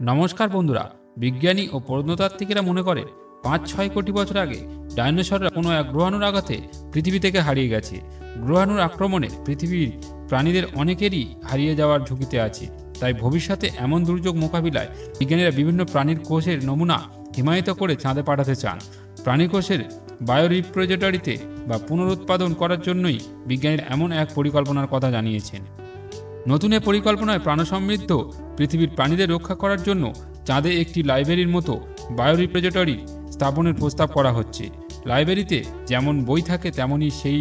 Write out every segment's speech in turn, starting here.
নমস্কার বন্ধুরা। বিজ্ঞানী ও প্রত্নতাত্ত্বিকেরা মনে করে ৫-৬ কোটি বছর আগে ডাইনোসররা কোনো এক গ্রহাণুর আঘাতে পৃথিবী থেকে হারিয়ে গেছে। গ্রহাণুর আক্রমণে পৃথিবীর প্রাণীদের অনেকেরই হারিয়ে যাওয়ার ঝুঁকিতে আছে। তাই ভবিষ্যতে এমন দুর্যোগ মোকাবিলায় বিজ্ঞানীরা বিভিন্ন প্রাণীর কোষের নমুনা হিমায়িত করে চাঁদে পাঠাতে চান। প্রাণীর কোষের বায়োরিপ্রজেটরিতে বা পুনরুৎপাদন করার জন্যই বিজ্ঞানীরা এমন এক পরিকল্পনার কথা জানিয়েছেন। নতুন এ পরিকল্পনায় প্রাণসমৃদ্ধ পৃথিবীর প্রাণীদের রক্ষা করার জন্য চাঁদে একটি লাইব্রেরির মতো বায়োরিপ্রজেটরি স্থাপনের প্রস্তাব করা হচ্ছে। লাইব্রেরিতে যেমন বই থাকে তেমনই সেই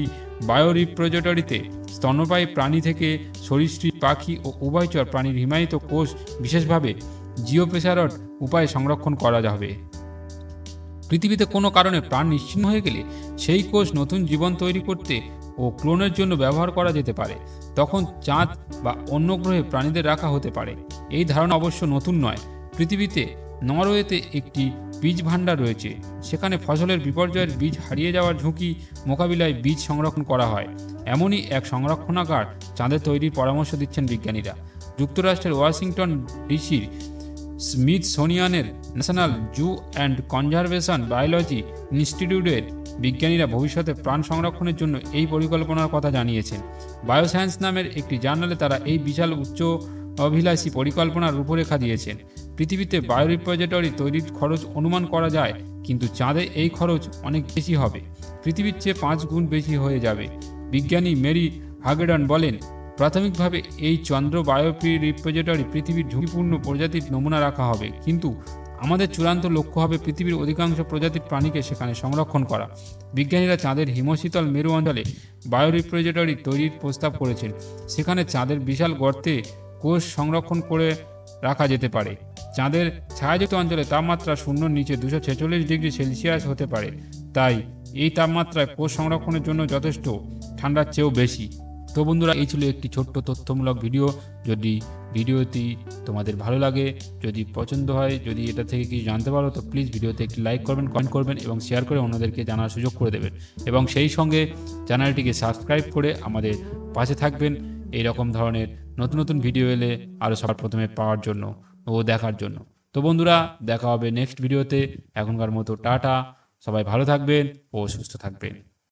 বায়োরিপ্রজেটরিতে স্তন্যপায়ী প্রাণী থেকে সরীসৃপ, পাখি ও উভয়চর প্রাণীর হিমায়িত কোষ বিশেষভাবে জিওপ্রেসারড উপায়ে সংরক্ষণ করা যাবে। পৃথিবীতে কোনো কারণে প্রাণ নিশ্চিহ্ন হয়ে গেলে সেই কোষ নতুন জীবন তৈরি করতে ও ক্লোনের জন্য ব্যবহার করা যেতে পারে। তখন চাঁদ বা অন্য গ্রহে প্রাণীদের রাখা হতে পারে। এই ধারণা অবশ্য নতুন নয়। পৃথিবীতে নরওয়েতে একটি বীজ ভাণ্ডার রয়েছে। সেখানে ফসলের বিপর্যয়ের বীজ হারিয়ে যাওয়ার ঝুঁকি মোকাবিলায় বীজ সংরক্ষণ করা হয়। এমনই এক সংরক্ষণাগার চাঁদে তৈরির পরামর্শ দিচ্ছেন বিজ্ঞানীরা। যুক্তরাষ্ট্রের ওয়াশিংটন ডিসির স্মিথসোনিয়ানের national zoo and conservation biology ইনস্টিটিউটের বিজ্ঞানীরা ভবিষ্যতে প্রাণ সংরক্ষণের জন্য এই পরিকল্পনার কথা জানিয়েছেন। বায়োসায়েন্স নামের একটি জার্নালে তারা এই বিশাল উচ্চ অভিলাষী পরিকল্পনার রূপরেখা দিয়েছেন। পৃথিবীতে বায়োরিপ্রজেটরি তৈরির খরচ অনুমান করা যায়, কিন্তু চাঁদে এই খরচ অনেক বেশি হবে। পৃথিবীর চেয়ে 5 গুণ বেশি হয়ে যাবে। বিজ্ঞানী মেরি হাগেডন বলেন, প্রাথমিকভাবে এই চন্দ্র বায়োরিপ্রজেটরি পৃথিবীর ঝুঁকিপূর্ণ প্রজাতির নমুনা রাখা হবে, কিন্তু আমাদের চূড়ান্ত লক্ষ্য হবে পৃথিবীর অধিকাংশ প্রজাতির প্রাণীকে সেখানে সংরক্ষণ করা। বিজ্ঞানীরা চাঁদের হিমশীতল মেরু অঞ্চলে বায়োরিপ্রজেটরি তৈরির প্রস্তাব করেছেন। সেখানে চাঁদের বিশাল গর্তে কোষ সংরক্ষণ করে রাখা যেতে পারে। চাঁদের ছায়াযুক্ত অঞ্চলে তাপমাত্রা শূন্যর নিচে 246 ডিগ্রি সেলসিয়াস হতে পারে। তাই এই তাপমাত্রায় কোষ সংরক্ষণের জন্য যথেষ্ট, ঠান্ডার চেয়েও বেশি। তো বন্ধুরা, এই ছিল একটি ছোট্ট তথ্যমূলক ভিডিও। যদি ভিডিওটি তোমাদের ভালো লাগে, যদি পছন্দ হয়, যদি এটা থেকে কিছু জানতে পারো, তো প্লিজ ভিডিওতে একটি লাইক করবেন, কমেন্ট করবেন এবং শেয়ার করে অন্যদেরকে জানার সুযোগ করে দেবেন। এবং সেই সঙ্গে চ্যানেলটিকে সাবস্ক্রাইব করে আমাদের পাশে থাকবেন এই রকম ধরনের নতুন নতুন ভিডিও এলে আরও সবার প্রথমে পাওয়ার জন্য ও দেখার জন্য। তো বন্ধুরা, দেখা হবে নেক্সট ভিডিওতে। এখনকার মতো টাটা, সবাই ভালো থাকবেন ও সুস্থ থাকবেন।